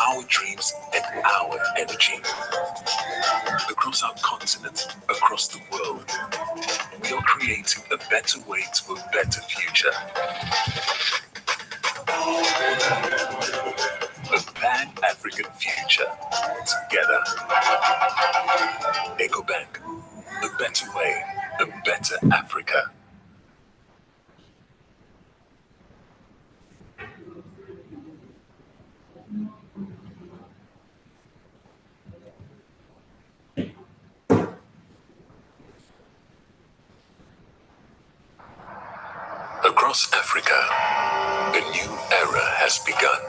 our dreams and our energy. Across our continent, across the world, we are creating a better way to a better future. A Pan-African future together. EcoBank, a better way, a better Africa. Across Africa, a new era has begun,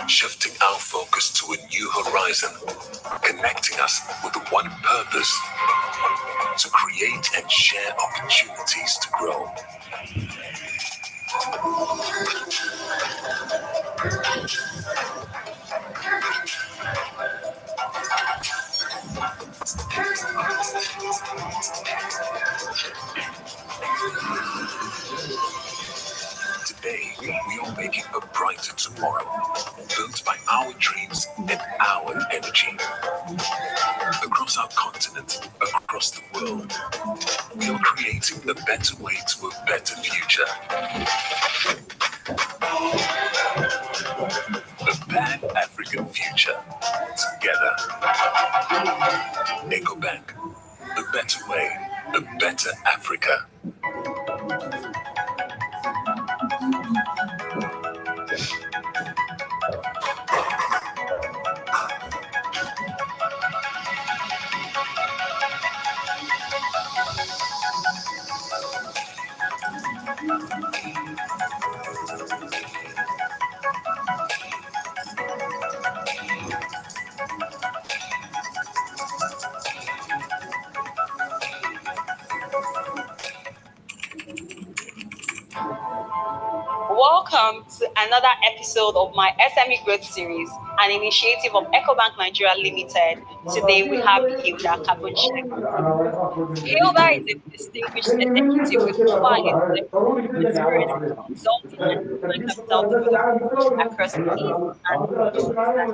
shifting our focus to a new horizon, connecting us with one purpose: to create and share opportunities to grow. Today, we are making a brighter tomorrow, built by our dreams and our energy. Across our continent, across the world, we are creating a better way to a better future. A Pan-African future together. EcoBank, a better way, a better Africa. Welcome to another episode of my SME Growth Series, an initiative of EcoBank Nigeria Limited. Today we have Hilda Kabunshek. Hilda is a distinguished executive with over experience in consulting and human capital development across the East and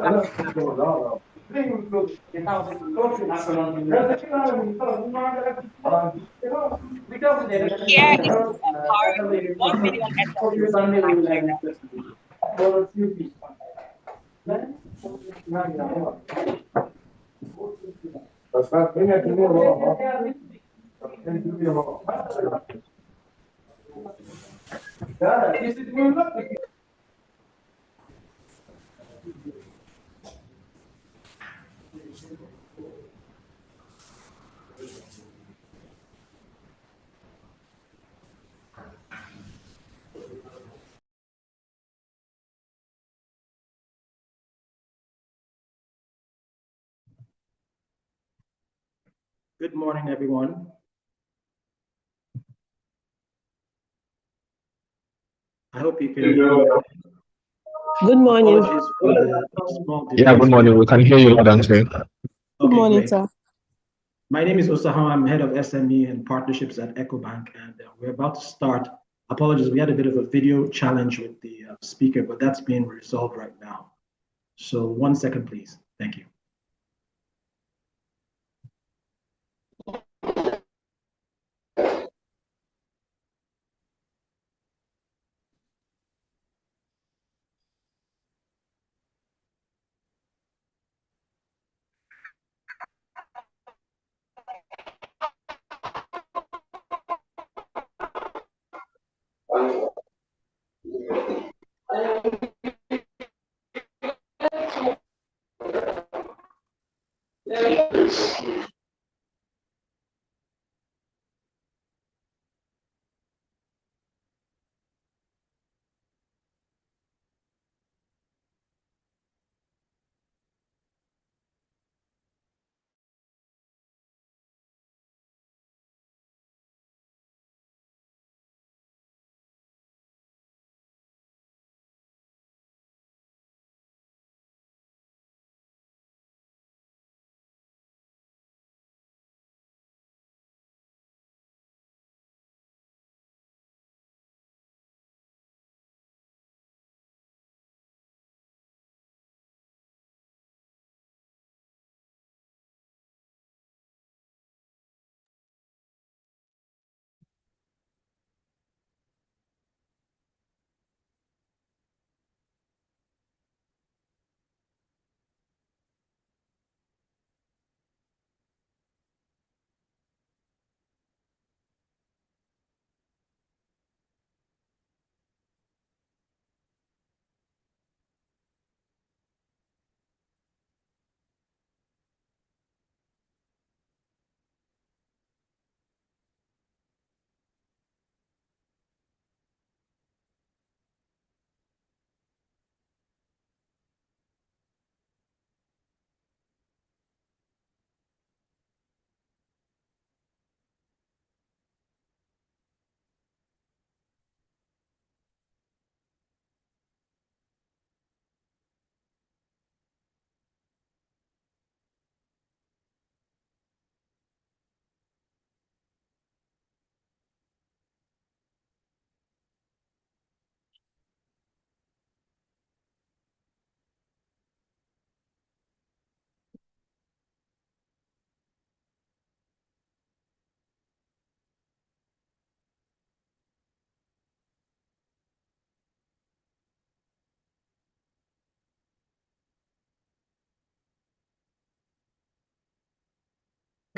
Africa. Here is to empowering 1 million SMEs in Nigeria. Good morning, everyone. I hope you can hear me. Good morning. Yeah, good morning. We can hear you loud and clear. Good morning, sir. My name is Osahama. I'm head of SME and partnerships at EcoBank, and we're about to start. Apologies, we had a bit of a video challenge with the speaker, but that's being resolved right now. So 1 second, please. Thank you.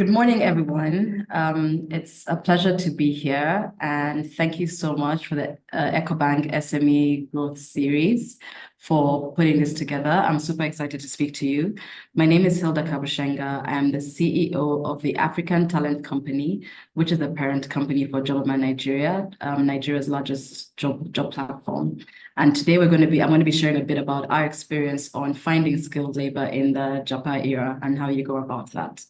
Good morning, everyone. It's a pleasure to be here, and thank you so much for the EcoBank SME Growth Series for putting this together. I'm super excited to speak to you. My name is Hilda Kabushenga. I am the CEO of the African Talent Company, which is the parent company for Japa Nigeria, Nigeria's largest job platform. And today I'm going to be sharing a bit about our experience on finding skilled labor in the Japa era and how you go about that.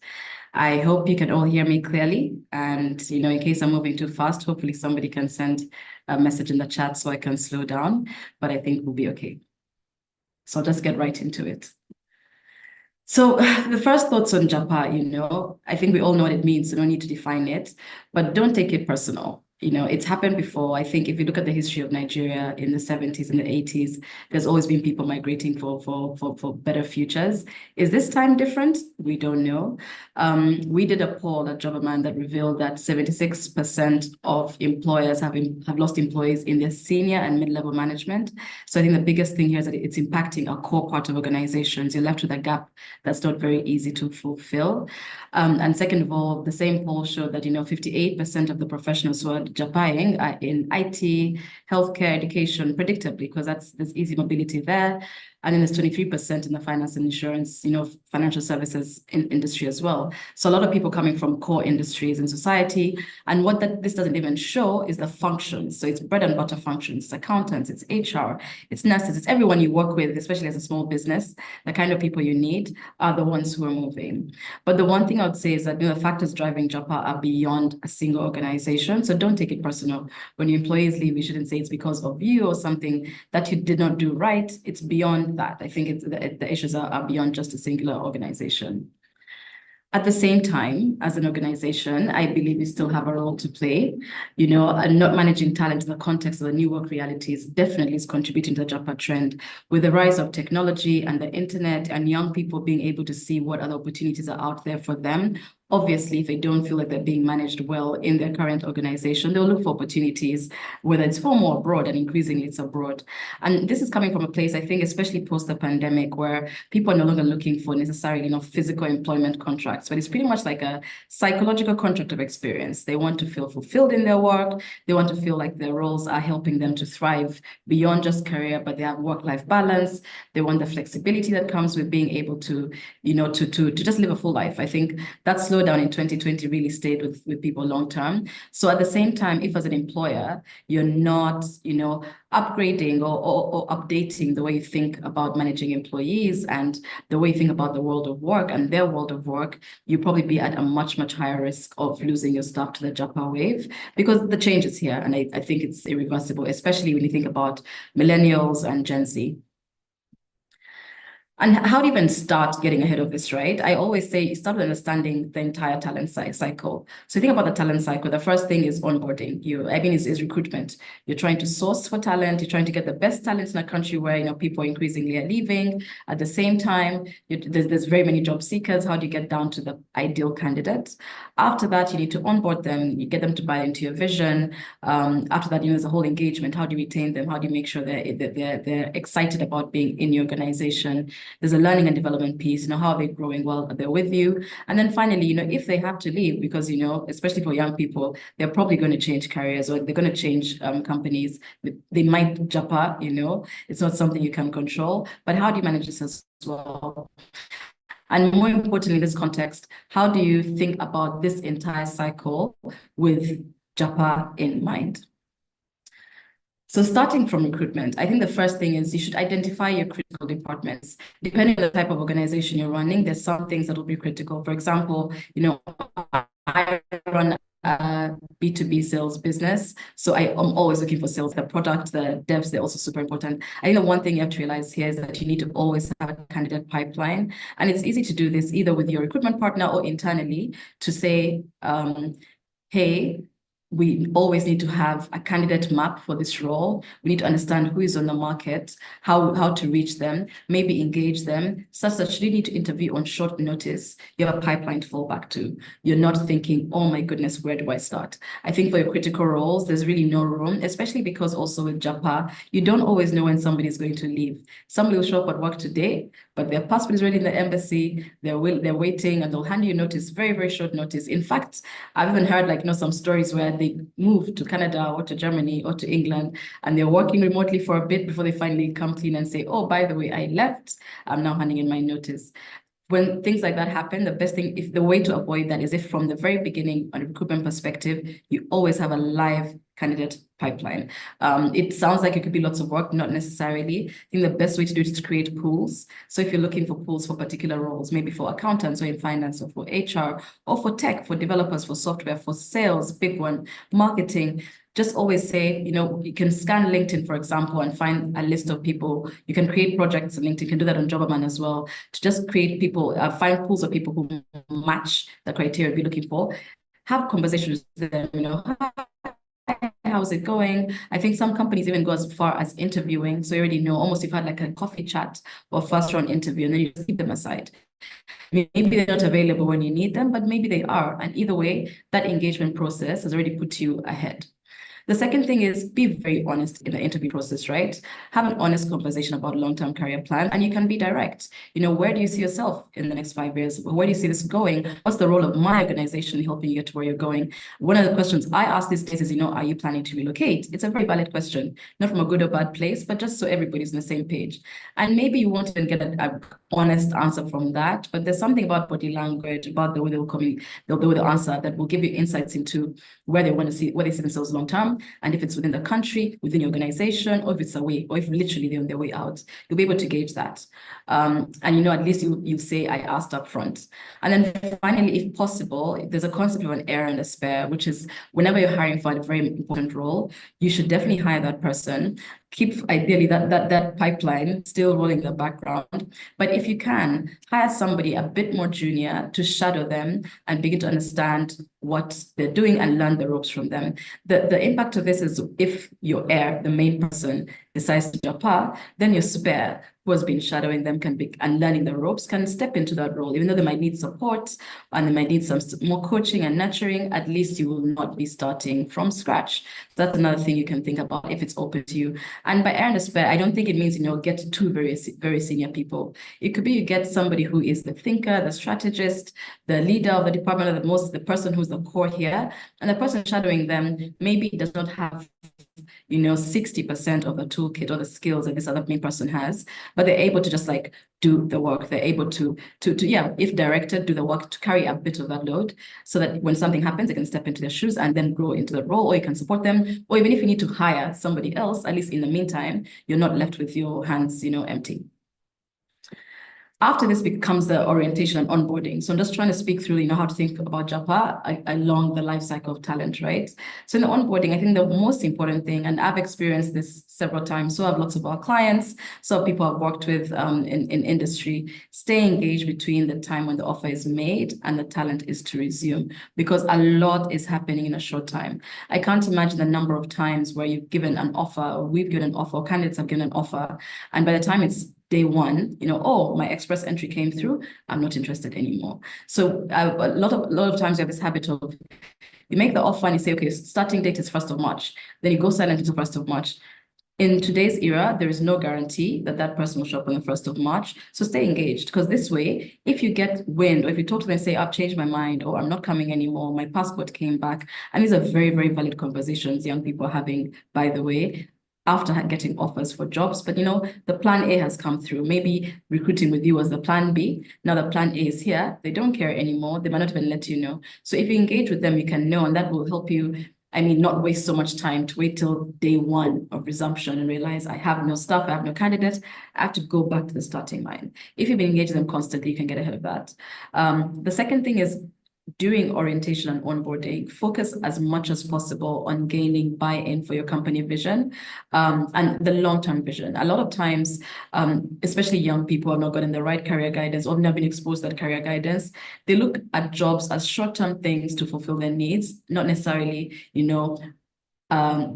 I hope you can all hear me clearly. And, in case I'm moving too fast, hopefully somebody can send a message in the chat so I can slow down, but I think we'll be okay. So I'll just get right into it. So the first thoughts on Japa, I think we all know what it means, so no need to define it, but don't take it personal. It's happened before. I think if you look at the history of Nigeria in the 70s and the 80s, there's always been people migrating for better futures. Is this time different? We don't know. We did a poll at Jobberman that revealed that 76% of employers have lost employees in their senior and mid-level management. So I think the biggest thing here is that it's impacting a core part of organizations. You're left with a gap that's not very easy to fulfill. And second of all, the same poll showed that 58% of the professionals who are Japaing are in IT, healthcare, education, predictably, because there's easy mobility there. And then there's 23% in the finance and insurance, financial services industry as well. So a lot of people coming from core industries in society. And what this doesn't even show is the functions. So it's bread and butter functions, it's accountants, it's HR, it's nurses, it's everyone you work with, especially as a small business. The kind of people you need are the ones who are moving. But the one thing I would say is that the factors driving Japa are beyond a single organization. So don't take it personal. When your employees leave, you shouldn't say it's because of you or something that you did not do right. It's beyond that. I think the issues are beyond just a singular organization. At the same time, as an organization, I believe we still have a role to play. And not managing talent in the context of the new work realities definitely is contributing to the Japa trend. With the rise of technology and the internet and young people being able to see what other opportunities are out there for them, obviously, if they don't feel like they're being managed well in their current organization, they'll look for opportunities, whether it's home or abroad, and increasingly it's abroad. And this is coming from a place, I think, especially post the pandemic, where people are no longer looking for necessarily physical employment contracts, but it's pretty much like a psychological contract of experience. They want to feel fulfilled in their work. They want to feel like their roles are helping them to thrive beyond just career, but they have work-life balance. They want the flexibility that comes with being able to, to just live a full life. I think that slowdown in 2020 really stayed with people long term. So at the same time, if as an employer, you're not, upgrading or updating the way you think about managing employees and the way you think about the world of work and their world of work, you probably be at a much, much higher risk of losing your staff to the Japa wave, because the change is here. And I think it's irreversible, especially when you think about millennials and Gen Z. And how do you even start getting ahead of this, right? I always say you start with understanding the entire talent cycle. So think about the talent cycle. The first thing is onboarding. Is recruitment. You're trying to source for talent. You're trying to get the best talents in a country where people increasingly are leaving. At the same time, there's very many job seekers. How do you get down to the ideal candidates? After that, you need to onboard them. You get them to buy into your vision. After that, there's a whole engagement. How do you retain them? How do you make sure they're excited about being in your organization? There's a learning and development piece, how are they growing while they're with you? And then finally, if they have to leave, because, especially for young people, they're probably going to change careers or they're going to change companies. They might Japa, it's not something you can control, but how do you manage this as well? And more importantly, in this context, how do you think about this entire cycle with Japa in mind? So starting from recruitment, I think the first thing is you should identify your critical departments. Depending on the type of organization you're running, there's some things that will be critical. For example, I run a B2B sales business. So I'm always looking for sales. The product, the devs, they're also super important. I think the one thing you have to realize here is that you need to always have a candidate pipeline. And it's easy to do this either with your recruitment partner or internally to say, hey, we always need to have a candidate map for this role. We need to understand who is on the market, how to reach them, maybe engage them, such that you need to interview on short notice. You have a pipeline to fall back to. You're not thinking, oh my goodness, where do I start? I think for your critical roles, there's really no room, especially because also with Japa, you don't always know when somebody is going to leave. Somebody will show up at work today, but their passport is ready in the embassy, they're waiting, and they'll hand you notice, very, very short notice. In fact, I've even heard some stories where they moved to Canada or to Germany or to England, and they're working remotely for a bit before they finally come clean and say, oh, by the way, I left, I'm now handing in my notice. When things like that happen, the best thing, if the way to avoid that is if from the very beginning, on a recruitment perspective, you always have a live candidate pipeline. It sounds like it could be lots of work, not necessarily. I think the best way to do it is to create pools. So if you're looking for pools for particular roles, maybe for accountants or in finance or for HR or for tech, for developers, for software, for sales, big one, marketing, just always say, you can scan LinkedIn, for example, and find a list of people. You can create projects on LinkedIn. You can do that on Jobaman as well, to just create people, find pools of people who match the criteria you're looking for. Have conversations with them, how's it going? I think some companies even go as far as interviewing. So you already know, almost you've had like a coffee chat or first round interview, and then you just keep them aside. Maybe they're not available when you need them, but maybe they are. And either way, that engagement process has already put you ahead. The second thing is be very honest in the interview process, right? Have an honest conversation about long-term career plan, and you can be direct. Where do you see yourself in the next 5 years? Where do you see this going? What's the role of my organization in helping you get to where you're going? One of the questions I ask these days is, are you planning to relocate? It's a very valid question, not from a good or bad place, but just so everybody's on the same page. And maybe you won't even get an honest answer from that, but there's something about body language, about the way they'll answer that will give you insights into where they see themselves long term, and if it's within the country, within the organization, or if it's away, or if literally they're on their way out, you'll be able to gauge that. And at least you say, I asked up front. And then finally, if possible, there's a concept of an heir and a spare, which is whenever you're hiring for a very important role, you should definitely hire that person. Keep ideally that pipeline still rolling in the background. But if you can, hire somebody a bit more junior to shadow them and begin to understand what they're doing and learn the ropes from them. The impact of this is if your heir, the main person, decides to Japa, then your spare, who has been shadowing them and learning the ropes, can step into that role. Even though they might need support and they might need some more coaching and nurturing, at least you will not be starting from scratch. That's another thing you can think about if it's open to you. And by heir and spare, I don't think it means, get two very, very senior people. It could be you get somebody who is the thinker, the strategist, the leader of the department, the person who's the core here, and the person shadowing them maybe does not have 60% of the toolkit or the skills that this other main person has, but they're able to just do the work. They're able to if directed, do the work to carry a bit of that load, so that when something happens, they can step into their shoes and then grow into the role, or you can support them, or even if you need to hire somebody else, at least in the meantime, you're not left with your hands, empty. After this becomes the orientation and onboarding. So I'm just trying to speak through, how to think about Japa along the life cycle of talent, right? So in the onboarding, I think the most important thing, and I've experienced this several times, so have lots of our clients, so people I've worked with in industry, stay engaged between the time when the offer is made and the talent is to resume, because a lot is happening in a short time. I can't imagine the number of times where you've given an offer, or we've given an offer, or candidates have given an offer, and by the time it's day one, oh, my express entry came through, I'm not interested anymore. So a lot of times you have this habit of, you make the offer and you say, okay, starting date is 1st of March. Then you go silent until 1st of March. In today's era, there is no guarantee that that person will show up on the 1st of March. So stay engaged, because this way, if you get wind, or if you talk to them and say, I've changed my mind, or I'm not coming anymore, my passport came back. And these are very, very valid conversations young people are having, by the way, after getting offers for jobs. But the plan A has come through. Maybe recruiting with you was the plan B. Now the plan A is here. They don't care anymore. They might not even let you know. So if you engage with them, you can know, and that will help you, not waste so much time to wait till day one of resumption and realize I have no staff, I have no candidate, I have to go back to the starting line. If you've been engaging them constantly, you can get ahead of that. The second thing is, during orientation and onboarding, focus as much as possible on gaining buy-in for your company vision and the long-term vision. A lot of times, especially young people who have not gotten the right career guidance or have never been exposed to that career guidance, they look at jobs as short-term things to fulfill their needs, not necessarily,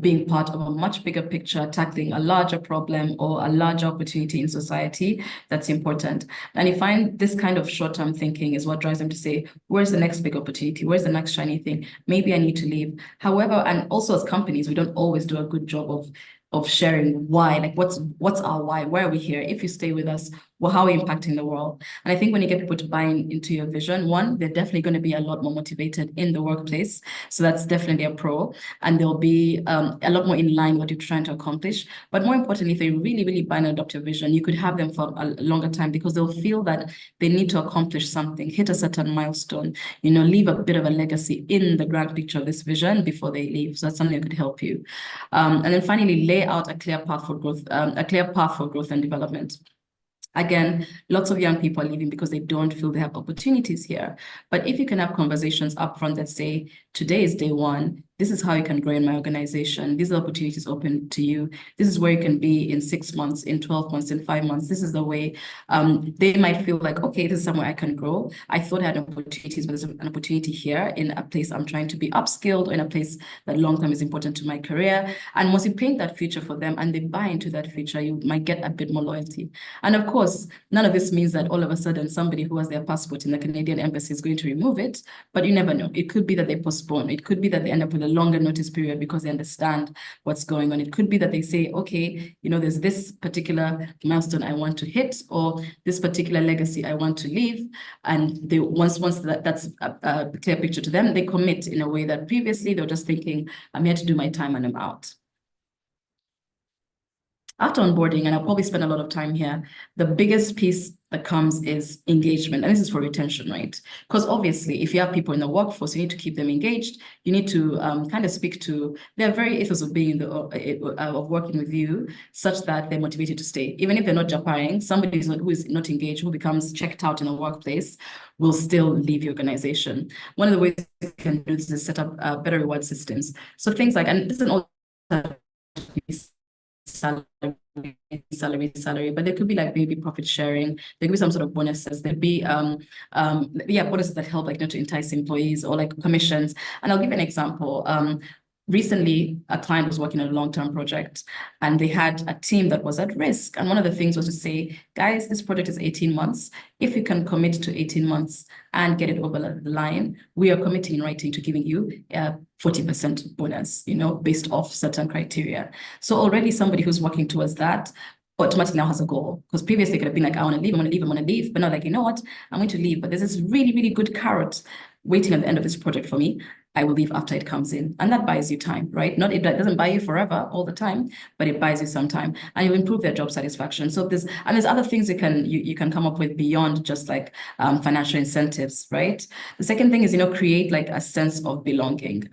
being part of a much bigger picture, tackling a larger problem or a larger opportunity in society that's important. And you find this kind of short-term thinking is what drives them to say, where's the next big opportunity? Where's the next shiny thing? Maybe I need to leave. However, and also as companies, we don't always do a good job of sharing why, like what's our why? Why are we here? If you stay with us, well, how are we impacting the world? And I think when you get people to buy into your vision, one, they're definitely going to be a lot more motivated in the workplace. So that's definitely a pro. And they'll be a lot more in line with what you're trying to accomplish. But more importantly, if they really, really buy and adopt your vision, you could have them for a longer time because they'll feel that they need to accomplish something, hit a certain milestone, leave a bit of a legacy in the grand picture of this vision before they leave. So that's something that could help you. And then finally, lay out a clear path for growth, and development. Again, lots of young people are leaving because they don't feel they have opportunities here. But if you can have conversations upfront that say, today is day one, this is how you can grow in my organization. These are opportunities open to you. This is where you can be in 6 months, in 12 months, in 5 months. This is the way they might feel like, okay, this is somewhere I can grow. I thought I had opportunities, but there's an opportunity here in a place I'm trying to be upskilled or in a place that long-term is important to my career. And once you paint that future for them and they buy into that future, you might get a bit more loyalty. And of course, none of this means that all of a sudden somebody who has their passport in the Canadian embassy is going to remove it, but you never know. It could be that they postpone. It could be that they end up with a longer notice period because they understand what's going on. It could be that they say, okay, there's this particular milestone I want to hit or this particular legacy I want to leave. And they once that's a clear picture to them, they commit in a way that previously they were just thinking, I'm here to do my time and I'm out. After onboarding, and I'll probably spend a lot of time here, the biggest piece that comes is engagement. And this is for retention, right? Because obviously, if you have people in the workforce, you need to keep them engaged. You need to kind of speak to their very ethos of being of working with you, such that they're motivated to stay. Even if they're not Japaing, somebody who is not engaged, who becomes checked out in the workplace, will still leave your organization. One of the ways you can do this is set up better reward systems. So things like, and this is all salary, but there could be like maybe profit sharing. There could be some sort of bonuses. There'd be bonuses that help to entice employees or like commissions. And I'll give an example. Recently, a client was working on a long-term project and they had a team that was at risk. And one of the things was to say, guys, this project is 18 months. If you can commit to 18 months and get it over the line, we are committing in writing to giving you a 40% bonus, based off certain criteria. So already somebody who's working towards that automatically now has a goal. Because previously it could have been like, I want to leave, I want to leave, I want to leave. But now like, you know what? I'm going to leave. But there's this really, really good carrot waiting at the end of this project for me. I will leave after it comes in. And that buys you time, right? It doesn't buy you forever all the time, but it buys you some time and you improve their job satisfaction. So there's other things you can come up with beyond just like financial incentives, right? The second thing is, create like a sense of belonging.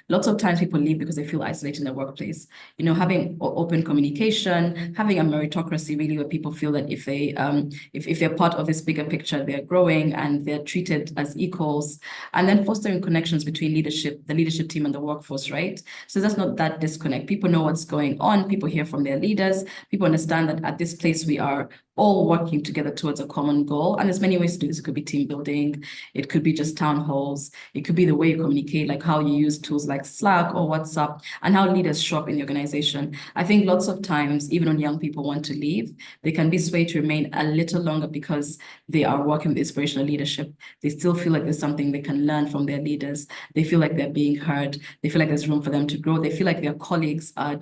Lots of times people leave because they feel isolated in the workplace. Having open communication, having a meritocracy really where people feel that if they're part of this bigger picture, they're growing and they're treated as equals, and then fostering connections between the leadership team and the workforce, right? So there's not that disconnect. People know what's going on. People hear from their leaders. People understand that at this place we are all working together towards a common goal. And there's many ways to do this. It could be team building. It could be just town halls. It could be the way you communicate, like how you use tools like Slack or WhatsApp and how leaders show up in the organization. I think lots of times, even when young people want to leave, they can be swayed to remain a little longer because they are working with inspirational leadership. They still feel like there's something they can learn from their leaders. They feel like they're being heard. They feel like there's room for them to grow. They feel like their colleagues are,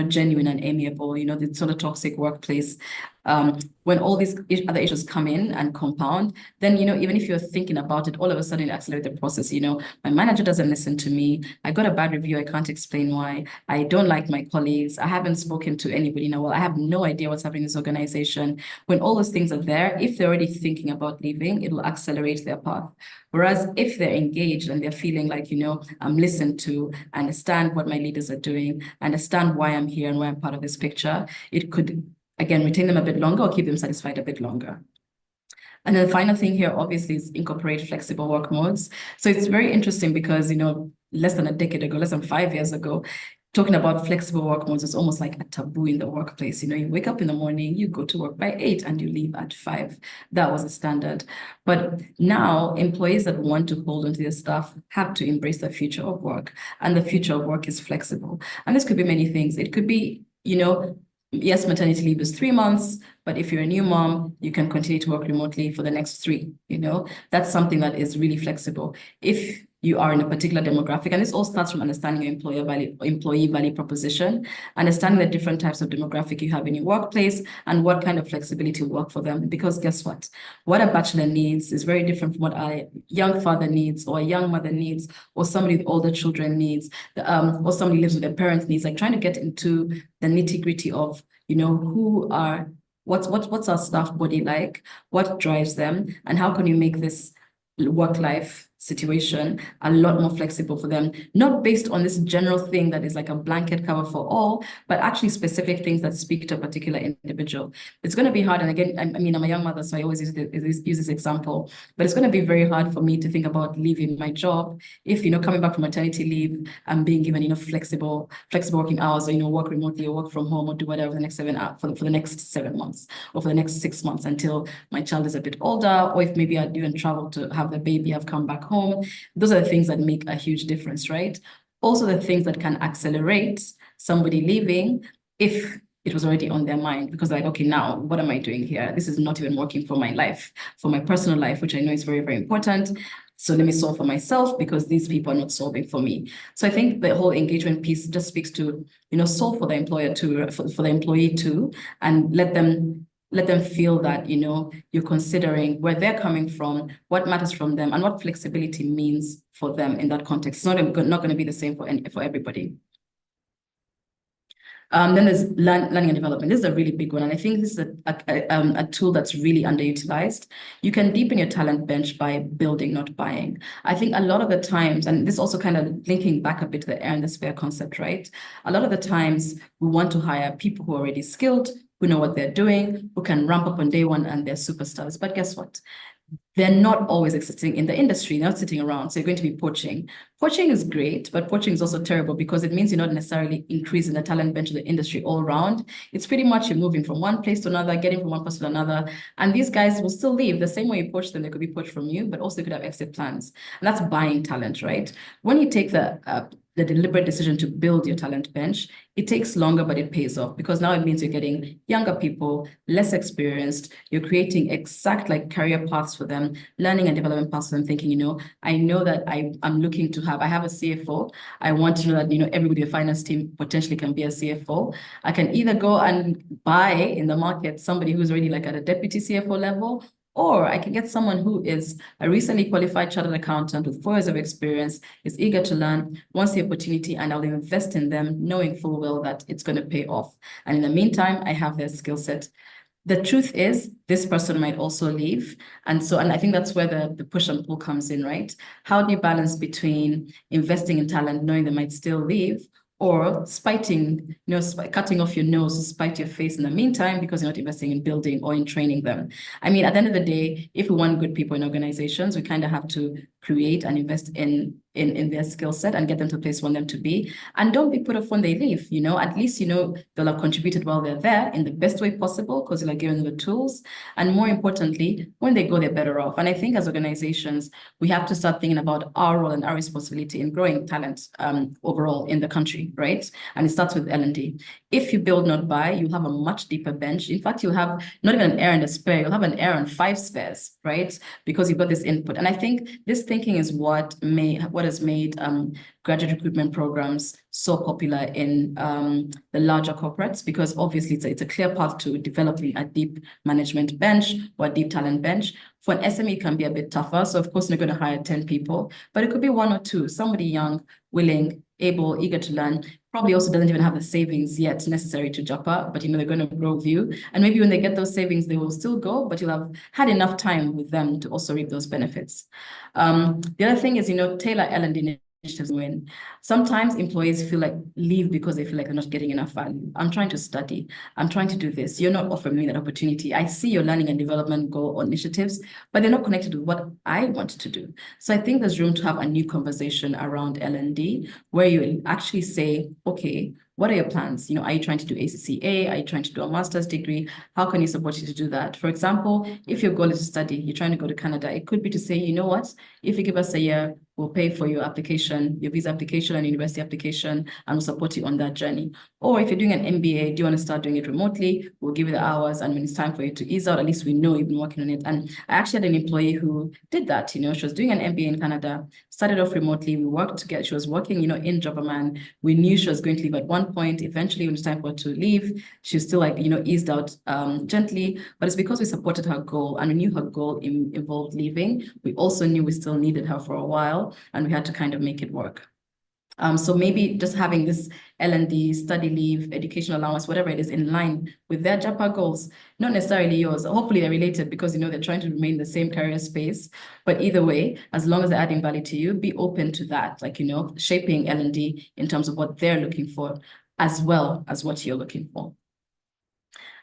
genuine and amiable, the sort of toxic workplace. When all these other issues come in and compound, then, even if you're thinking about it, all of a sudden it accelerates the process. My manager doesn't listen to me. I got a bad review. I can't explain why. I don't like my colleagues. I haven't spoken to anybody in a while. I have no idea what's happening in this organization. When all those things are there, if they're already thinking about leaving, it will accelerate their path. Whereas if they're engaged and they're feeling like, I'm listened to, understand what my leaders are doing, understand why I'm here and why I'm part of this picture, it could, again, retain them a bit longer or keep them satisfied a bit longer. And then the final thing here, obviously, is incorporate flexible work modes. So it's very interesting because, less than a decade ago, less than 5 years ago, talking about flexible work modes is almost like a taboo in the workplace. You wake up in the morning, you go to work by 8 and you leave at 5. That was a standard. But now employees that want to hold onto their staff have to embrace the future of work. And the future of work is flexible. And this could be many things. It could be, yes, maternity leave is 3 months, but if you're a new mom, you can continue to work remotely for the next 3, That's something that is really flexible. If you are in a particular demographic, and this all starts from understanding your employee value proposition, understanding the different types of demographic you have in your workplace and what kind of flexibility will work for them. Because guess what? What a bachelor needs is very different from what a young father needs or a young mother needs or somebody with older children needs, or somebody who lives with their parents needs, like trying to get into the nitty-gritty of, what's our staff body like, what drives them, and how can you make this work-life situation a lot more flexible for them, not based on this general thing that is like a blanket cover for all, but actually specific things that speak to a particular individual. It's going to be hard. And again, I'm a young mother, so I always use this example, but it's going to be very hard for me to think about leaving my job if, coming back from maternity leave, I'm being given, flexible working hours, or, work remotely or work from home or do whatever for the next 7 hours, for the next 7 months or for the next 6 months until my child is a bit older, or if maybe I even travel to have the baby, I've come back home. Those are the things that make a huge difference, right? Also the things that can accelerate somebody leaving if it was already on their mind, because like, okay, now what am I doing here? This is not even working for my life, for my personal life, which I know is very, very important. So let me solve for myself because these people are not solving for me. So I think the whole engagement piece just speaks to, solve for the employer too, for the employee too, and let them feel that, you're considering where they're coming from, what matters from them, and what flexibility means for them in that context. It's not going to be the same for everybody. Then there's learning and development. This is a really big one. And I think this is a tool that's really underutilized. You can deepen your talent bench by building, not buying. I think a lot of the times, and this also kind of linking back a bit to the air and the sphere concept, right? A lot of the times we want to hire people who are already skilled, who know what they're doing, who can ramp up on day one and they're superstars. But guess what? They're not always existing in the industry, they're not sitting around. So you're going to be poaching. Poaching is great, but poaching is also terrible because it means you're not necessarily increasing the talent bench of the industry all around. It's pretty much you're moving from one place to another, getting from one place to another. And these guys will still leave. The same way you poach them, they could be poached from you, but also they could have exit plans. And that's buying talent, right? When you take the deliberate decision to build your talent bench, it takes longer, but it pays off because now it means you're getting younger people, less experienced, you're creating exact like career paths for them, learning and development paths for them, thinking, I know that I'm looking to I have a CFO. I want to know that, everybody in the finance team potentially can be a CFO. I can either go and buy in the market somebody who's already like at a deputy CFO level, or I can get someone who is a recently qualified chartered accountant with 4 years of experience, is eager to learn, wants the opportunity, and I'll invest in them knowing full well that it's going to pay off. And in the meantime, I have their skill set. The truth is, this person might also leave. And I think that's where the push and pull comes in, right? How do you balance between investing in talent, knowing they might still leave, or spiting, cutting off your nose to spite your face in the meantime because you're not investing in building or in training them? I mean, at the end of the day, if we want good people in organizations, we kind of have to create and invest in their skill set and get them to a place we want them to be. And don't be put off when they leave, at least, they'll have contributed while they're there in the best way possible because you're like giving them the tools. And more importantly, when they go, they're better off. And I think as organizations, we have to start thinking about our role and our responsibility in growing talent overall in the country, right? And it starts with L&D. If you build, not buy, you'll have a much deeper bench. In fact, you'll have not even an air and a spare, you'll have an air and 5 spares, right? Because you've got this input. And I think this thinking is what has made graduate recruitment programs so popular in the larger corporates, because obviously it's a clear path to developing a deep management bench or a deep talent bench. For an SME, it can be a bit tougher. So of course, you're going to hire 10 people, but it could be 1 or 2, somebody young, willing, able, eager to learn, probably also doesn't even have the savings yet necessary to Japa, but they're going to grow with you. And maybe when they get those savings, they will still go, but you'll have had enough time with them to also reap those benefits. The other thing is, tailor L&D initiatives win. Sometimes employees feel like leave because they feel like they're not getting enough value. I'm trying to study. I'm trying to do this. You're not offering me that opportunity. I see your learning and development goal or initiatives, but they're not connected with what I want to do. So I think there's room to have a new conversation around L&D where you actually say, okay, what are your plans? Are you trying to do ACCA? Are you trying to do a master's degree? How can you support you to do that? For example, if your goal is to study, you're trying to go to Canada, it could be to say, you know what, if you give us a year, we'll pay for your application, your visa application and university application, and we'll support you on that journey. Or if you're doing an MBA, do you want to start doing it remotely? We'll give you the hours, and when it's time for you to ease out, at least we know you've been working on it. And I actually had an employee who did that. She was doing an MBA in Canada, started off remotely. We worked together. She was working, in Japa. We knew she was going to leave at one point. Eventually, when it's time for her to leave, she was still eased out gently. But it's because we supported her goal, and we knew her goal involved leaving. We also knew we still needed her for a while, and we had to kind of make it work. So maybe just having this L&D, study leave, education allowance, whatever it is, in line with their Japa goals, not necessarily yours. Hopefully they're related because, they're trying to remain in the same career space. But either way, as long as they're adding value to you, be open to that, shaping L&D in terms of what they're looking for, as well as what you're looking for.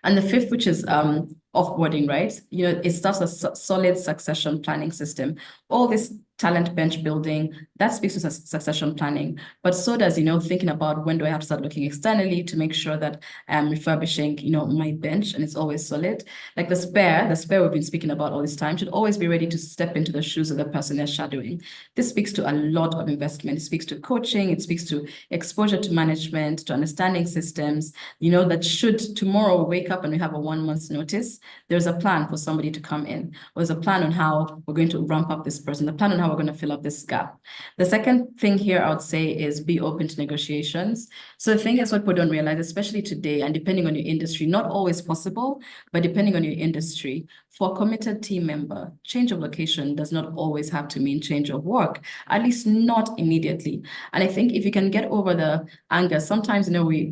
And the fifth, which is offboarding, right? It starts a solid succession planning system. All this talent bench building, that speaks to succession planning. But so does, thinking about when do I have to start looking externally to make sure that I'm refurbishing, my bench and it's always solid. Like the spare we've been speaking about all this time should always be ready to step into the shoes of the person they're shadowing. This speaks to a lot of investment. It speaks to coaching. It speaks to exposure to management, to understanding systems, that should tomorrow wake up and we have a 1 month's notice, there's a plan for somebody to come in. Or there's a plan on how we're going to ramp up this person, the plan on how we're going to fill up this gap. The second thing here I would say is be open to negotiations. So the thing is what people don't realize, especially today, and depending on your industry, not always possible, but depending on your industry, for a committed team member, change of location does not always have to mean change of work, at least not immediately. And I think if you can get over the anger, sometimes, we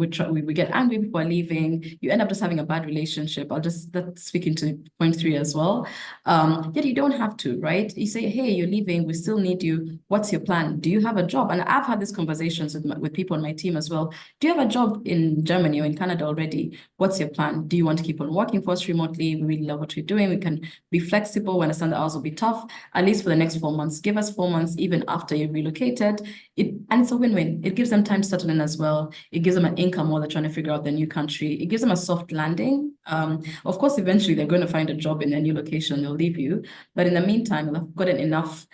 get angry, people are leaving, you end up just having a bad relationship. That's speaking to point 3 as well. Yet you don't have to, right? You say, hey, you're leaving, we still need you. What's your plan? Do you have a job? And I've had these conversations with people on my team as well. Do you have a job in Germany or in Canada already? What's your plan? Do you want to keep on working for us remotely? We really love what you're doing. We can be flexible. We understand the hours will be tough, at least for the next 4 months. Give us 4 months, even after you've relocated. And it's a win-win. It gives them time to settle in as well. It gives them an income while they're trying to figure out their new country. It gives them a soft landing. Of course, eventually they're going to find a job in their new location. They'll leave you. But in the meantime, they'll have gotten enough,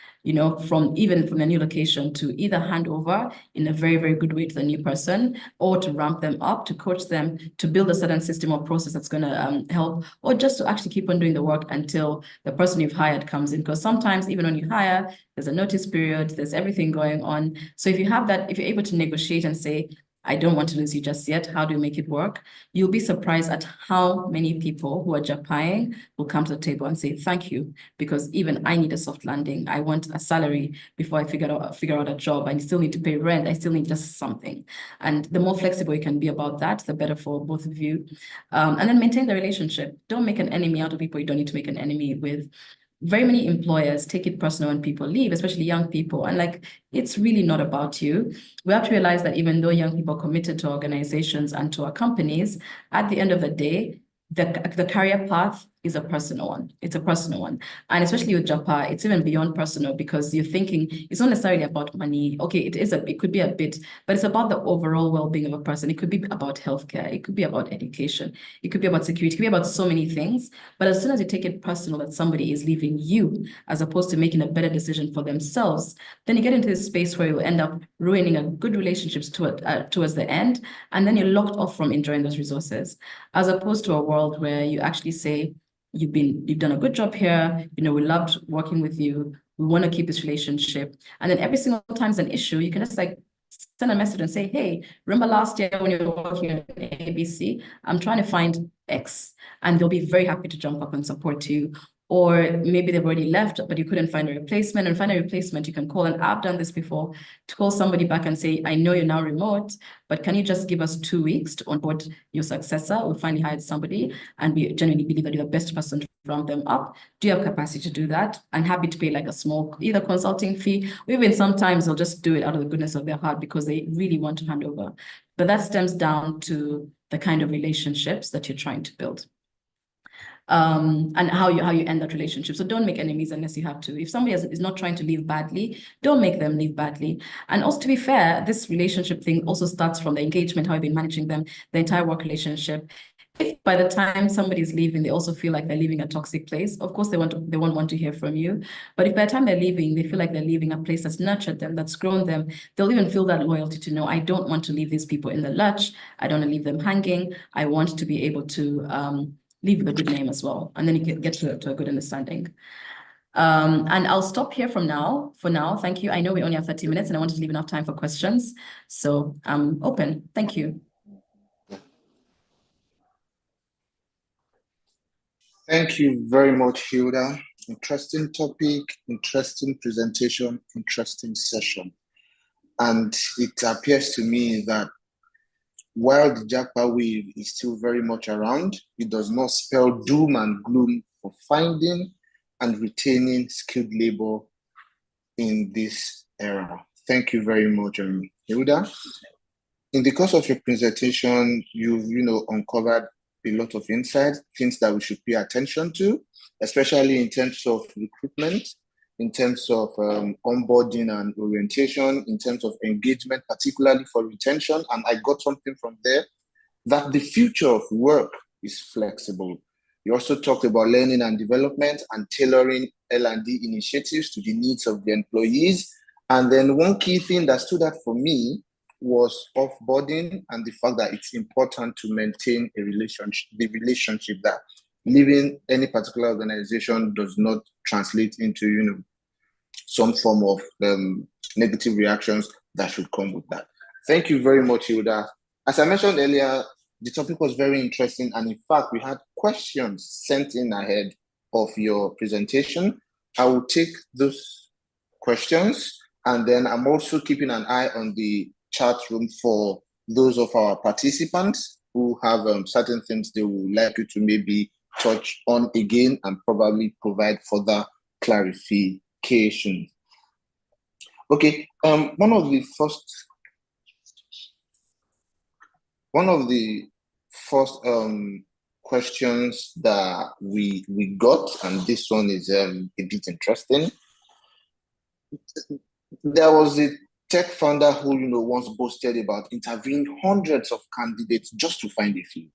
from their new location to either hand over in a very, very good way to the new person, or to ramp them up, to coach them, to build a certain system or process that's going to help, or just to actually keep on doing the work until the person you've hired comes in. Because sometimes even when you hire, there's a notice period, there's everything going on. So if you have that, if you're able to negotiate and say, I don't want to lose you just yet, how do we make it work? You'll be surprised at how many people who are Japaying will come to the table and say, thank you, because even I need a soft landing. I want a salary before I figure out a job. I still need to pay rent. I still need just something. And the more flexible you can be about that, the better for both of you. And then maintain the relationship. Don't make an enemy out of people you don't need to make an enemy with. Very many employers take it personal when people leave, especially young people. And it's really not about you. We have to realize that even though young people are committed to organizations and to our companies, at the end of the day, the career path is a personal one. It's a personal one. And especially with Japa, it's even beyond personal, because you're thinking it's not necessarily about money. Okay, it could be a bit, but it's about the overall well-being of a person. It could be about healthcare. It could be about education. It could be about security. It could be about so many things. But as soon as you take it personal that somebody is leaving you, as opposed to making a better decision for themselves, then you get into this space where you end up ruining a good relationships towards the end. And then you're locked off from enjoying those resources, as opposed to a world where you actually say, you've done a good job here. We loved working with you. We want to keep this relationship. And then every single time there's an issue, you can just send a message and say, hey, remember last year when you were working on ABC? I'm trying to find X. And they'll be very happy to jump up and support you. or maybe they've already left, but you couldn't find a replacement. And find a replacement, you can call, and I've done this before, to call somebody back and say, I know you're now remote, but can you just give us 2 weeks to onboard your successor? We finally hired somebody, and we genuinely believe that you're the best person to ramp them up. Do you have capacity to do that? And happy to pay like a small, either consulting fee, or even sometimes they'll just do it out of the goodness of their heart because they really want to hand over. But that stems down to the kind of relationships that you're trying to build. And how you end that relationship. So don't make enemies unless you have to. If somebody is not trying to leave badly, don't make them leave badly. And also, to be fair, this relationship thing also starts from the engagement, how you've been managing them, the entire work relationship. If by the time somebody's leaving, they also feel like they're leaving a toxic place, of course they won't want to hear from you. But if by the time they're leaving, they feel like they're leaving a place that's nurtured them, that's grown them, they'll even feel that loyalty to know, I don't want to leave these people in the lurch. I don't want to leave them hanging. I want to be able to leave with a good name as well. And then you can get to a good understanding. And I'll stop here for now. Thank you. I know we only have 30 minutes and I wanted to leave enough time for questions. So I'm open. Thank you. Thank you very much, Hilda. Interesting topic, interesting presentation, interesting session. And it appears to me that while the Japa wave is still very much around, it does not spell doom and gloom for finding and retaining skilled labor in this era. Thank you very much, Hilda. In the course of your presentation, you've uncovered a lot of insights, things that we should pay attention to, especially in terms of recruitment, in terms of onboarding and orientation, in terms of engagement, particularly for retention. And I got something from there, that the future of work is flexible. You also talked about learning and development and tailoring L&D initiatives to the needs of the employees. And then one key thing that stood out for me was offboarding and the fact that it's important to maintain a relationship, the relationship that leaving any particular organization does not translate into, some form of negative reactions that should come with that. Thank you very much, Hilda. As I mentioned earlier, the topic was very interesting. And in fact, we had questions sent in ahead of your presentation. I will take those questions. And then I'm also keeping an eye on the chat room for those of our participants who have certain things they would like you to maybe touch on again and probably provide further clarification. Okay, one of the first questions that we got, and this one is a bit interesting. There was a tech founder who once boasted about interviewing hundreds of candidates just to find a few,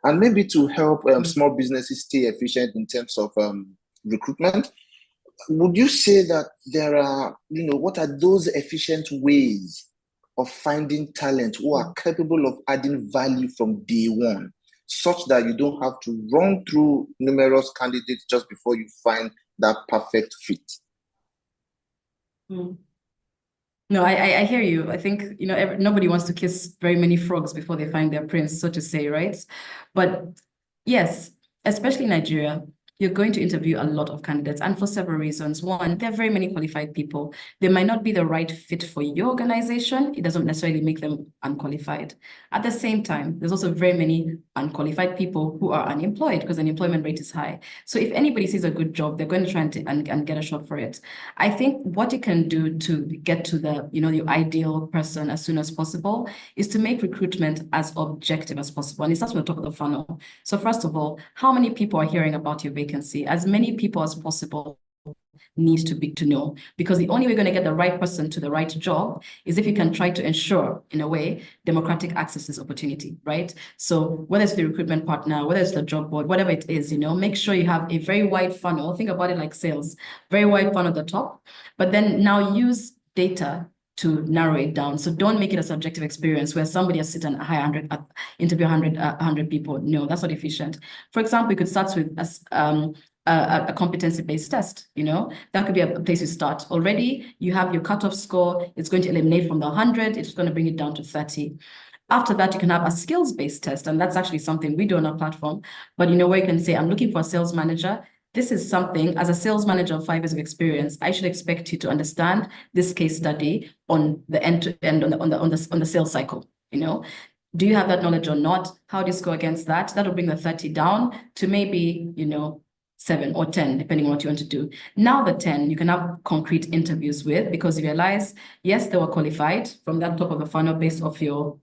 and maybe to help small businesses stay efficient in terms of recruitment. Would you say that there are, what are those efficient ways of finding talent who are capable of adding value from day one, such that you don't have to run through numerous candidates just before you find that perfect fit? No, I hear you. I think, nobody wants to kiss very many frogs before they find their prince, so to say, right? But yes, especially in Nigeria, you're going to interview a lot of candidates, and for several reasons. One, there are very many qualified people. They might not be the right fit for your organization. It doesn't necessarily make them unqualified. At the same time, there's also very many unqualified people who are unemployed because the unemployment rate is high. So if anybody sees a good job, they're going to try and get a shot for it. I think what you can do to get to the, your ideal person as soon as possible is to make recruitment as objective as possible. And it starts with the top of the funnel. So first of all, how many people are hearing about your vacancy? As many people as possible need to know, because the only way you're going to get the right person to the right job is if you can try to ensure, in a way, democratic access to this opportunity, right? So whether it's the recruitment partner, whether it's the job board, whatever it is, make sure you have a very wide funnel. Think about it like sales, very wide funnel at the top, but then now use data to narrow it down. So don't make it a subjective experience where somebody has sit and interview 100 people. No, that's not efficient. For example, you could start with a competency-based test. That could be a place to start. Already, you have your cutoff score. It's going to eliminate from the 100. It's going to bring it down to 30. After that, you can have a skills-based test, and that's actually something we do on our platform. But where you can say, I'm looking for a sales manager. this is something, as a sales manager of 5 years of experience, I should expect you to understand this case study on the end-to-end, on the sales cycle, you know? Do you have that knowledge or not? How do you score against that? That'll bring the 30 down to maybe, 7 or 10, depending on what you want to do. Now the 10, you can have concrete interviews with, because you realize, yes, they were qualified from that top of the funnel based off the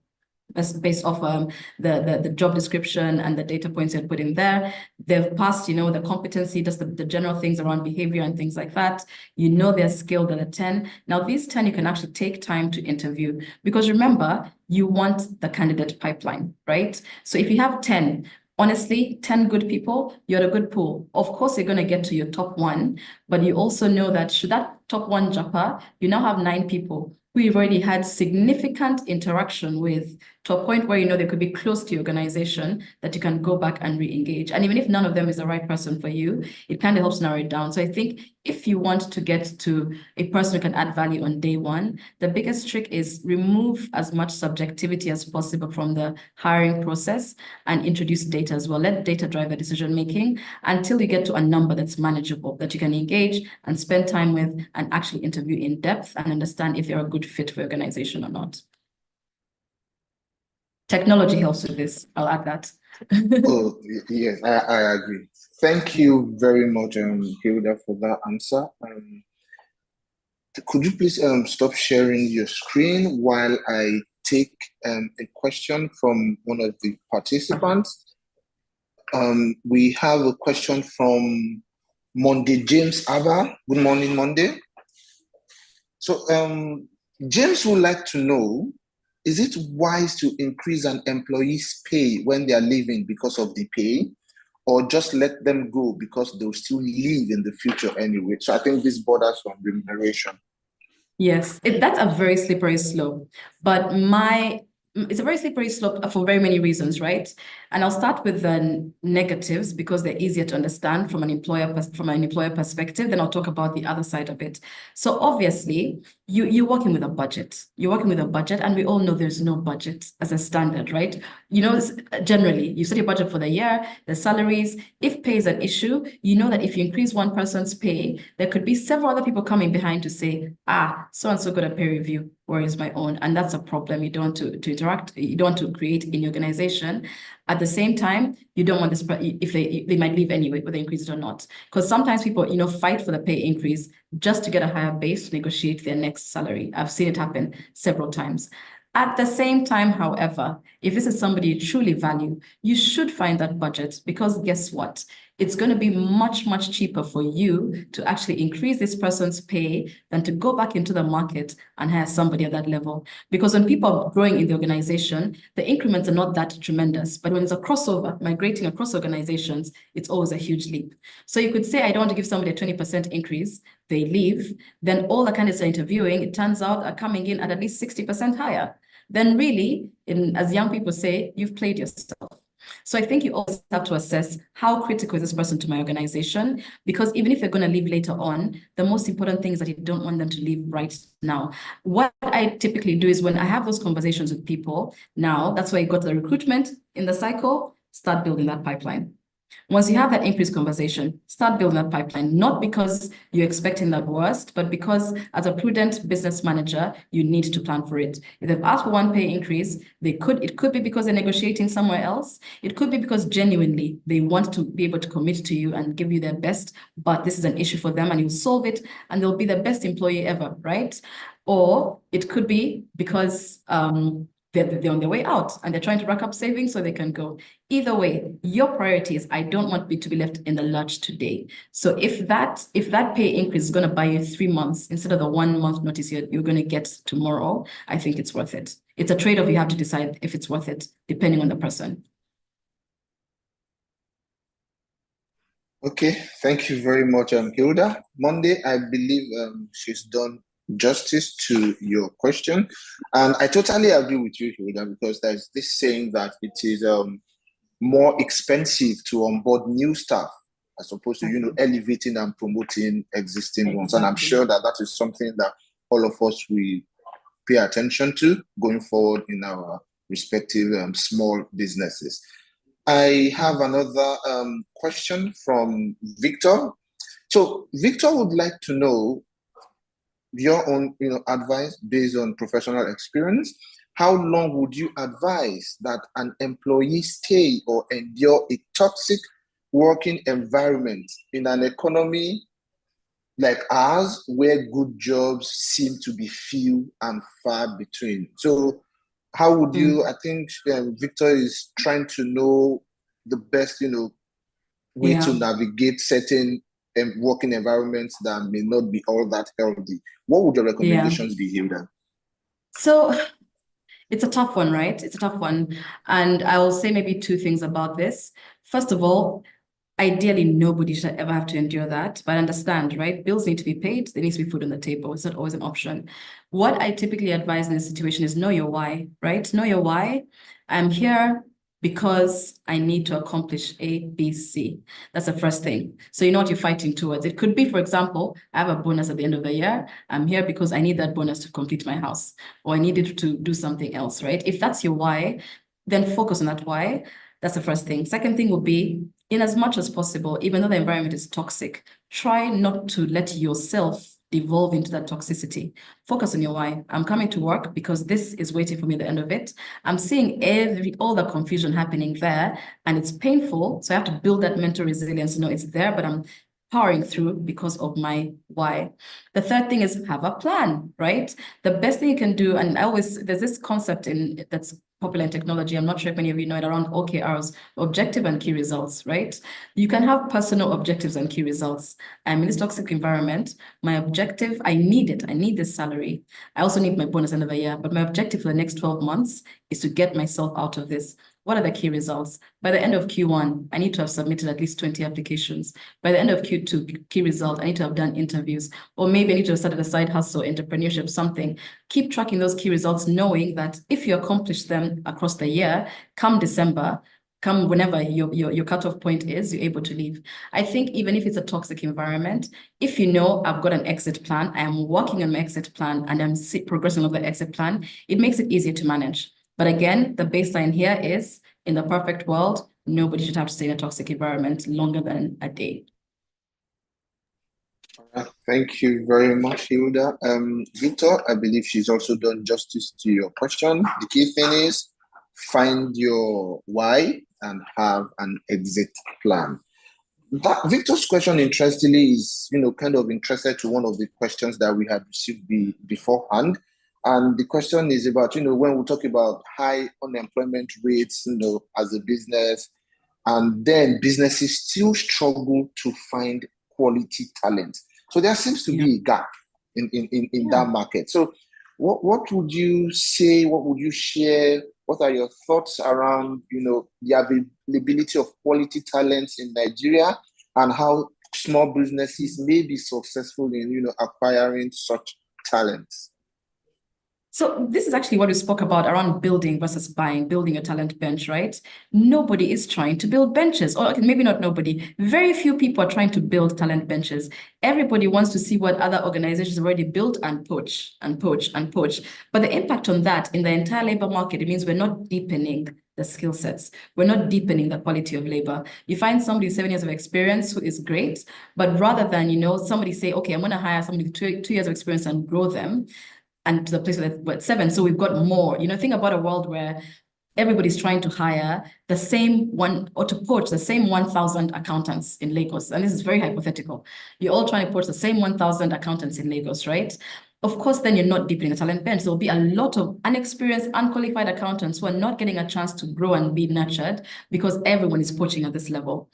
job description and the data points you had put in there. They've passed, the competency, just the general things around behavior and things like that. They're skilled at a 10. Now these 10, you can actually take time to interview, because remember, you want the candidate pipeline, right? So if you have 10, honestly, 10 good people, you're a good pool. Of course, you're going to get to your top 1, but you also know that should that top 1 Japa, you now have 9 people who you've already had significant interaction with, to a point where they could be close to your organization, that you can go back and re-engage. And even if none of them is the right person for you, it kind of helps narrow it down. So I think if you want to get to a person who can add value on day 1, the biggest trick is remove as much subjectivity as possible from the hiring process and introduce data as well. Let data drive the decision-making until you get to a number that's manageable, that you can engage and spend time with and actually interview in depth and understand if they're a good fit for your organization or not. Technology helps with this. I'll add that. Oh, yes, I agree. Thank you very much, Hilda, for that answer. Could you please stop sharing your screen while I take a question from one of the participants? We have a question from Monday James Abba. Good morning, Monday. So James would like to know, is it wise to increase an employee's pay when they are leaving because of the pay, or just let them go because they'll still leave in the future anyway? So I think this borders on remuneration. Yes, that's a very slippery slope, but it's a very slippery slope for very many reasons, right? And I'll start with the negatives because they're easier to understand from an employer perspective. Then I'll talk about the other side of it. So obviously, you're working with a budget. You're working with a budget, and we all know there's no budget as a standard, right? Generally, you set your budget for the year, the salaries. If pay is an issue, you know that if you increase one person's pay, there could be several other people coming behind to say, so-and-so got a pay review, where is my own? And that's a problem you don't want to interact, you don't want to create in your organization. At the same time, you don't want this, if they might leave anyway, whether they increase it or not. Because sometimes people, fight for the pay increase just to get a higher base to negotiate their next salary. I've seen it happen several times. At the same time, however, if this is somebody you truly value, you should find that budget, because guess what? It's going to be much, much cheaper for you to actually increase this person's pay than to go back into the market and hire somebody at that level. Because when people are growing in the organization, the increments are not that tremendous. But when it's a crossover, migrating across organizations, it's always a huge leap. So you could say, I don't want to give somebody a 20% increase, they leave, then all the candidates are interviewing, it turns out, are coming in at least 60% higher. Then really, as young people say, you've played yourself. So I think you also have to assess how critical is this person to my organization, because even if they're going to leave later on, the most important thing is that you don't want them to leave right now. What I typically do is when I have those conversations with people now, that's why you got the recruitment in the cycle, start building that pipeline. Once you have that increased conversation, start building that pipeline, not because you're expecting the worst, but because as a prudent business manager, you need to plan for it. If they've asked for one pay increase, it could be because they're negotiating somewhere else. It could be because genuinely they want to be able to commit to you and give you their best, but this is an issue for them and you'll solve it and they'll be the best employee ever, right? Or it could be because they're on their way out and they're trying to rack up savings so they can go. Either way, your priority is, I don't want me to be left in the lurch today. So if that pay increase is going to buy you 3 months instead of the 1 month notice you're going to get tomorrow, I think it's worth it. It's a trade-off. You have to decide if it's worth it, depending on the person. Okay, thank you very much, Hilda. Monday, I believe she's done justice to your question. And I totally agree with you, Hilda, because there's this saying that it is more expensive to onboard new staff as opposed to, elevating and promoting existing ones. And I'm sure that that is something that all of us will pay attention to going forward in our respective small businesses. I have another question from Victor. So Victor would like to know your own, advice based on professional experience. How long would you advise that an employee stay or endure a toxic working environment in an economy like ours, where good jobs seem to be few and far between? So, how would you? I think Victor is trying to know the best, way to navigate certain working environments that may not be all that healthy. What would your recommendations be, Hilda? So it's a tough one, right? It's a tough one. And I will say maybe two things about this. First of all, ideally, nobody should ever have to endure that. But understand, right? Bills need to be paid. There needs to be food on the table. It's not always an option. What I typically advise in this situation is know your why, right? Know your why. I'm here because I need to accomplish A, B, C. That's the first thing. So you know what you're fighting towards. It could be, for example, I have a bonus at the end of the year. I'm here because I need that bonus to complete my house, or I needed to do something else, right? If that's your why, then focus on that why. That's the first thing. Second thing would be, in as much as possible, even though the environment is toxic, try not to let yourself devolve into that toxicity. Focus on your why. I'm coming to work because this is waiting for me at the end of it. I'm seeing all the confusion happening there, and it's painful. So I have to build that mental resilience. It's there, but I'm powering through because of my why. The third thing is have a plan, right? The best thing you can do, and there's this concept that's popular in technology. I'm not sure if many of you know it, around OKRs, objective and key results, right? You can have personal objectives and key results. I'm in this toxic environment. My objective, I need it. I need this salary. I also need my bonus end of the year, but my objective for the next 12 months is to get myself out of this. What are the key results? By the end of Q1, I need to have submitted at least 20 applications. By the end of Q2, key result, I need to have done interviews, or maybe I need to have started a side hustle, entrepreneurship, something. Keep tracking those key results, knowing that if you accomplish them across the year, come December, come whenever your cutoff point is, you're able to leave. I think even if it's a toxic environment, if you know I've got an exit plan, I am working on my exit plan, and I'm progressing on the exit plan, it makes it easier to manage. But again, the baseline here is, in the perfect world, nobody should have to stay in a toxic environment longer than a day. Thank you very much, Hilda. Victor, I believe she's also done justice to your question. The key thing is find your why and have an exit plan. That Victor's question, interestingly, is kind of interested to one of the questions that we had received beforehand. And the question is about, when we talk about high unemployment rates, as a business, and then businesses still struggle to find quality talent. So there seems to be a gap in that market. So what would you say? What would you share? What are your thoughts around, the availability of quality talents in Nigeria, and how small businesses may be successful in, acquiring such talents? So this is actually what we spoke about around building versus buying, building a talent bench, right? Nobody is trying to build benches, or maybe not nobody. Very few people are trying to build talent benches. Everybody wants to see what other organizations have already built and poach and poach and poach. But the impact on that in the entire labor market, it means we're not deepening the skill sets. We're not deepening the quality of labor. You find somebody with 7 years of experience who is great, but rather than, somebody say, okay, I'm going to hire somebody with two years of experience and grow them, and to the place where it's 7. So we've got more. Think about a world where everybody's trying to hire the same one, or to poach the same 1,000 accountants in Lagos. And this is very hypothetical. You're all trying to poach the same 1,000 accountants in Lagos, right? Of course, then you're not deepening the talent bench. There'll be a lot of unexperienced, unqualified accountants who are not getting a chance to grow and be nurtured because everyone is poaching at this level.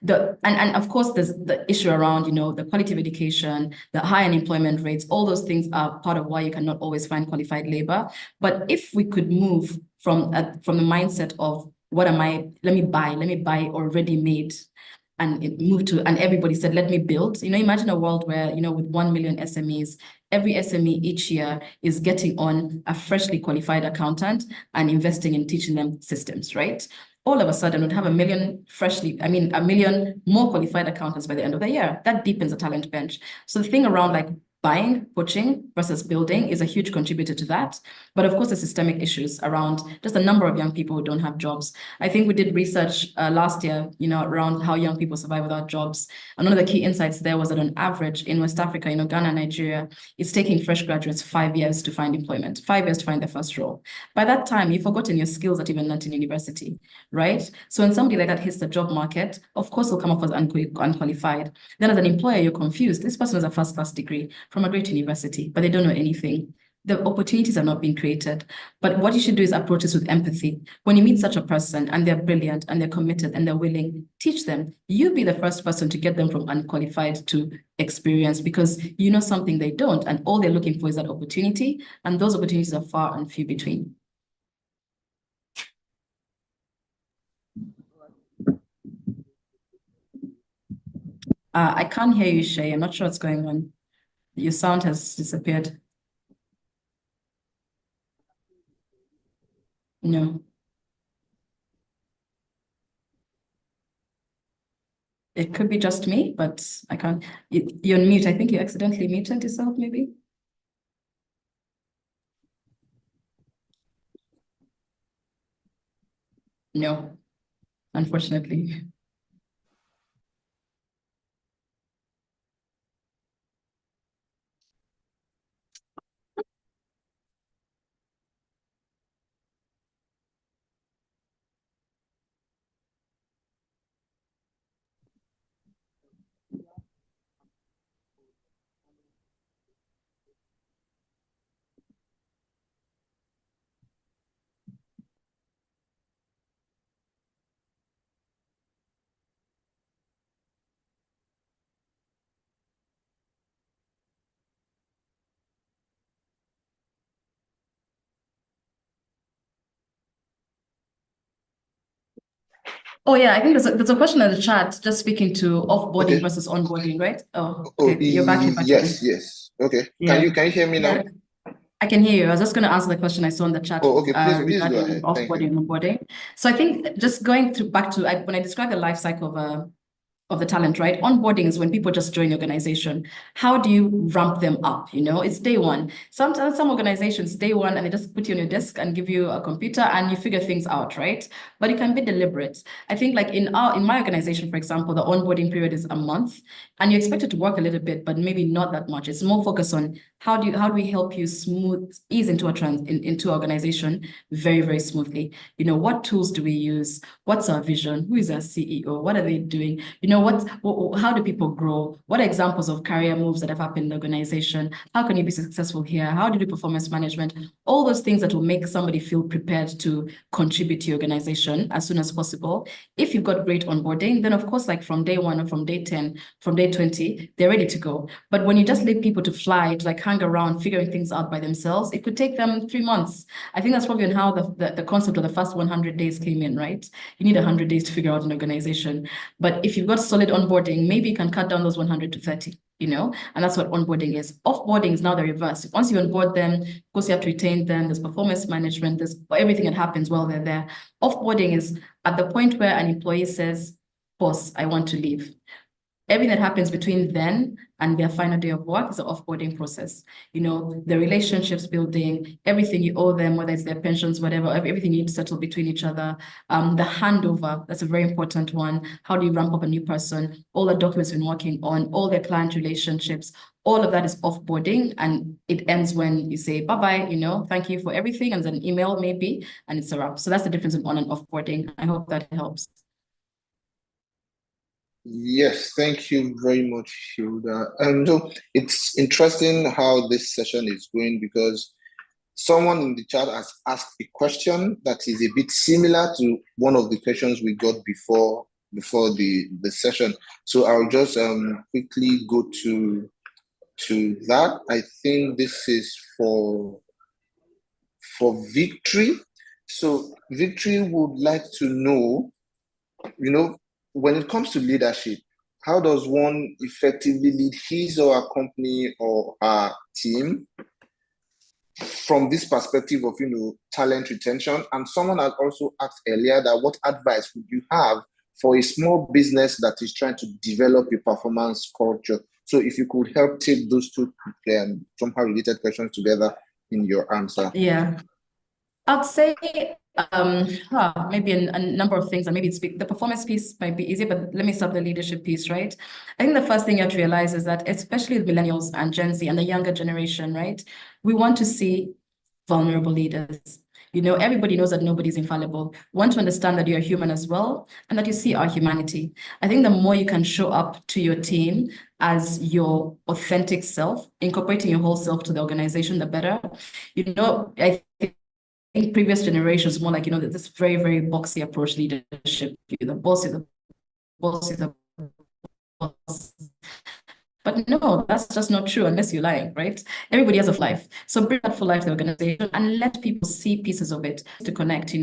And of course, there's the issue around, the quality of education, the high unemployment rates. All those things are part of why you cannot always find qualified labor. But if we could move from the mindset of let me buy already made, and everybody said, let me build. Imagine a world where, with 1 million SMEs, every SME each year is getting on a freshly qualified accountant and investing in teaching them systems, right? All of a sudden, we'd have a million more qualified accountants by the end of the year. That deepens the talent bench. So the thing around buying, poaching versus building is a huge contributor to that. But of course, the systemic issues around just the number of young people who don't have jobs. I think we did research last year, around how young people survive without jobs. And one of the key insights there was that on average in West Africa, Ghana, Nigeria, it's taking fresh graduates 5 years to find employment, 5 years to find their first role. By that time, you've forgotten your skills that you've learned in university, right? So when somebody like that hits the job market, of course, they'll come off as unqualified. Then as an employer, you're confused. This person has a first-class degree from a great university, but they don't know anything. The opportunities are not being created. But what you should do is approach this with empathy. When you meet such a person and they're brilliant and they're committed and they're willing, teach them. You be the first person to get them from unqualified to experienced, because you know something they don't, and all they're looking for is that opportunity, and those opportunities are far and few between. I can't hear you, Shay. I'm not sure what's going on. Your sound has disappeared. No. It could be just me, but I can't. You're on mute. I think you accidentally muted yourself, maybe. No, unfortunately. Oh yeah, I think there's a question in the chat just speaking to offboarding versus onboarding, right? Oh, okay. You're back. Yes. Okay. Yeah. Can you hear me now? I can hear you. I was just going to answer the question I saw in the chat. Oh, okay. Please go regarding ahead. offboarding and onboarding. So I think just going back to when I described the life cycle of the talent, right? Onboarding is when people just join the organization. How do you ramp them up? It's day one. Some organizations, day one, and they just put you on your desk and give you a computer and you figure things out, right? But it can be deliberate. I think like in my organization, for example, the onboarding period is a month, and you're expected to work a little bit, but maybe not that much. It's more focused on how do we help you ease into into organization very, very smoothly. What tools do we use? What's our vision? Who is our CEO? What are they doing? How do people grow? What are examples of career moves that have happened in the organization? How can you be successful here? How do you do performance management? All those things that will make somebody feel prepared to contribute to your organization as soon as possible. If you've got great onboarding, then of course, like from day 1 or from day 10, from day 20, they're ready to go. But when you just leave people to fly, to like hang around, figuring things out by themselves, it could take them 3 months. I think that's probably how the concept of the first 100 days came in, right? You need 100 days to figure out an organization. But if you've got solid onboarding, maybe you can cut down those 100 to 30, and that's what onboarding is. Offboarding is now the reverse. Once you onboard them, of course, you have to retain them. There's performance management. There's everything that happens while they're there. Offboarding is at the point where an employee says, boss, I want to leave. Everything that happens between then and their final day of work is the offboarding process. The relationships building, everything you owe them, whether it's their pensions, whatever, everything you need to settle between each other. The handover, that's a very important one. How do you ramp up a new person? All the documents you've been working on, all their client relationships, all of that is offboarding, and it ends when you say, bye-bye, thank you for everything, and then an email maybe, and it's a wrap. So that's the difference in on and offboarding. I hope that helps. Yes, thank you very much, Hilda. And so it's interesting how this session is going, because someone in the chat has asked a question that is a bit similar to one of the questions we got before the session. So I'll just quickly go to that. I think this is for Victory. So Victory would like to know, when it comes to leadership, how does one effectively lead his or her company or her team from this perspective of, talent retention? And someone has also asked earlier that what advice would you have for a small business that is trying to develop a performance culture? So if you could help take those two somehow related questions together in your answer. Yeah. I'd say maybe a number of things, and maybe the performance piece might be easy, but let me start with the leadership piece, right? I think the first thing you have to realize is that, especially with millennials and Gen Z and the younger generation, right? We want to see vulnerable leaders. Everybody knows that nobody's infallible. We want to understand that you're human as well, and that you see our humanity. I think the more you can show up to your team as your authentic self, incorporating your whole self to the organization, the better. I think previous generations more like, this very, very boxy approach leadership. The boss is the boss is the boss. But no, that's just not true unless you're lying, right? Everybody has a life. So bring that for life to the organization and let people see pieces of it to connect,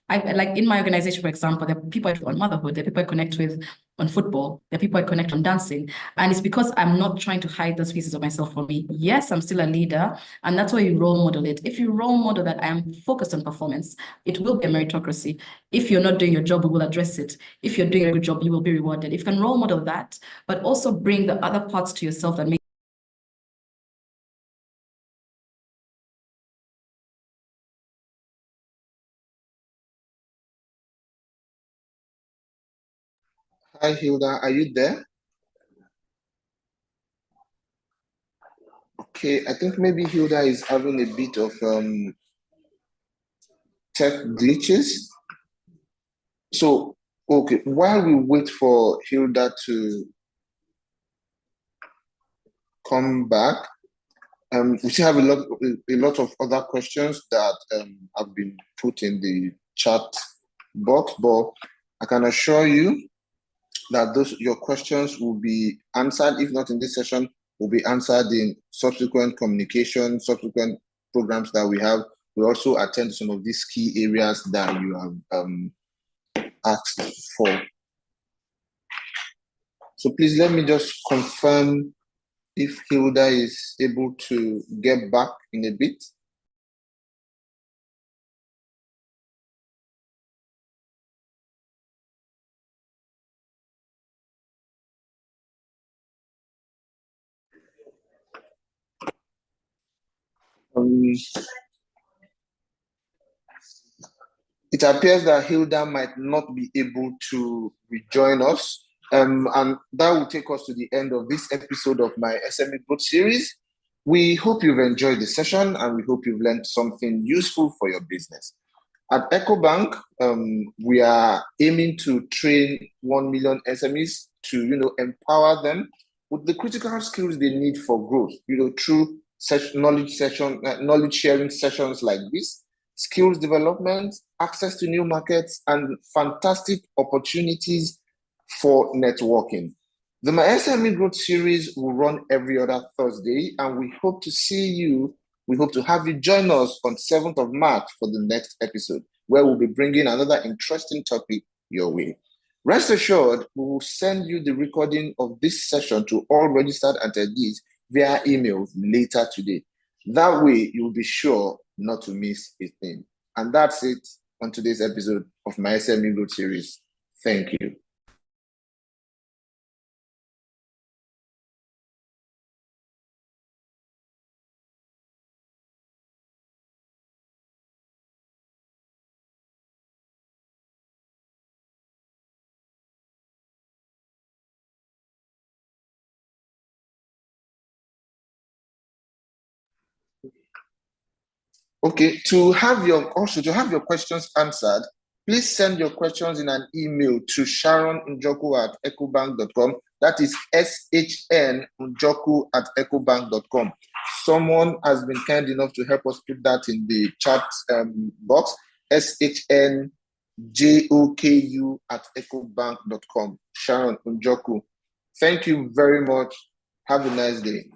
I like in my organization, for example, there are people I on motherhood, there are people I connect with on football, there are people I connect on dancing. And it's because I'm not trying to hide those pieces of myself from me. Yes, I'm still a leader, and that's why you role model it. If you role model that I am focused on performance, it will be a meritocracy. If you're not doing your job, we will address it. If you're doing a good job, you will be rewarded. If you can role model that, but also bring the other parts to yourself that make Hi, Hilda, are you there? Okay, I think maybe Hilda is having a bit of tech glitches. So, okay, while we wait for Hilda to come back, we still have a lot of other questions that have been put in the chat box, but I can assure you that your questions will be answered, if not in this session, will be answered in subsequent communication, subsequent programs that we have. We also attend to some of these key areas that you have asked for. So please let me just confirm if Hilda is able to get back in a bit. It appears that Hilda might not be able to rejoin us. And that will take us to the end of this episode of my SME Growth Series. We hope you've enjoyed the session and we hope you've learned something useful for your business. At EcoBank, we are aiming to train 1 million SMEs to, empower them with the critical skills they need for growth, through knowledge sharing sessions like this, skills development, access to new markets, and fantastic opportunities for networking. The MySME Growth Series will run every other Thursday, and we hope to have you join us on 7th of March for the next episode, where we'll be bringing another interesting topic your way. Rest assured, we will send you the recording of this session to all registered attendees via email later today. That way, you'll be sure not to miss a thing. And that's it on today's episode of my SME Growth Series. Thank you. Okay, to have your questions answered, please send your questions in an email to sharonunjoku@ecobank.com. That is SHNunjoku@ecobank.com. Someone has been kind enough to help us put that in the chat box. SHNJOKU@ecobank.com. Sharon Unjoku. Thank you very much. Have a nice day.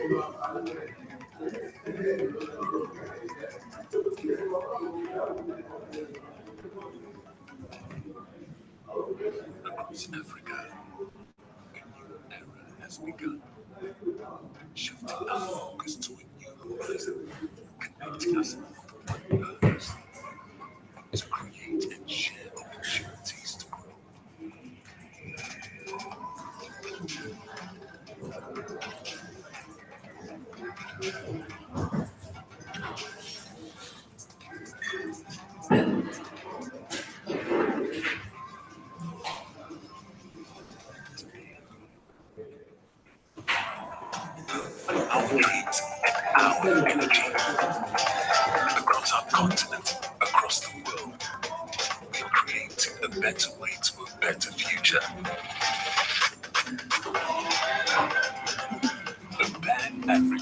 Across Africa, a new era has begun, shifting our focus to a new horizon, connecting us with one purpose: to create and share opportunities to grow. Our dreams and our energy across our continent, across the world, we're creating a better way to a better future. A pan-African